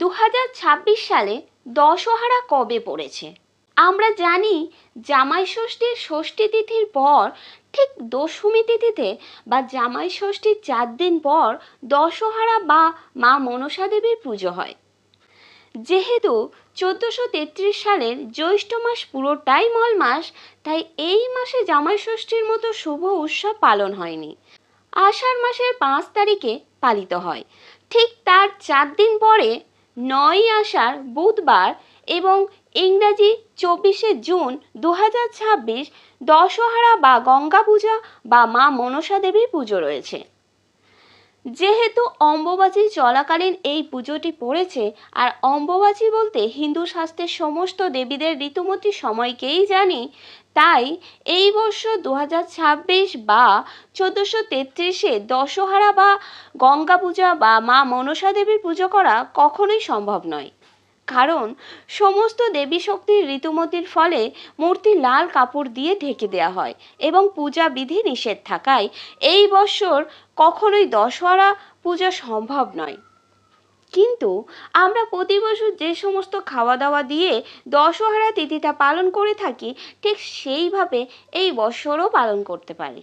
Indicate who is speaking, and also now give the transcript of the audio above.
Speaker 1: 2026 সালে দশহরা কবে পড়েছে? আমরা জানি জামাই ষষ্ঠীর ষষ্ঠী তিথির পর ঠিক দশমী তিথিতে বা জামাই ষষ্ঠীর 4 দিন পর দশহরা বা মা মনসা দেবীর পুজো হয়। যেহেতু 1433 সালের জ্যৈষ্ঠ মাস পুরোটাই মল মাস, তাই এই মাসে জামাই ষষ্ঠীর মতো শুভ উৎসব পালন হয়নি। আষাঢ় মাসের 5 তারিখে পালিত হয়। ঠিক তার 4 দিন পরে 9ই আষাঢ় বুধবার এবং ইংরাজি 24শে জুন 2026 দশহরা বা গঙ্গা পূজা বা মা মনসা দেবীর পুজো রয়েছে। যেহেতু অম্বুবাচী চলাকালীন এই পুজোটি পড়েছে, আর অম্বুবাচী বলতে হিন্দু শাস্ত্রের সমস্ত দেবীদের ঋতুমতী সময়কেই জানি, তাই এই বছর 2026 বা 1433-এ দশহরা বা গঙ্গা পূজা বা মা মনসা দেবীর পুজো করা কখনোই সম্ভব নয়। কারণ সমস্ত দেবী শক্তির ঋতুমতির ফলে মূর্তি লাল কাপড় দিয়ে ঢেকে দেওয়া হয় এবং পূজা বিধি নিষেধ থাকায় এই বছর কখনোই দশহরা পূজা সম্ভব নয়। কিন্তু আমরা প্রতি বছর যে সমস্ত খাওয়া দাওয়া দিয়ে দশহরা তিথিটা পালন করে থাকি, ঠিক সেইভাবে এই বছরও পালন করতে পারি।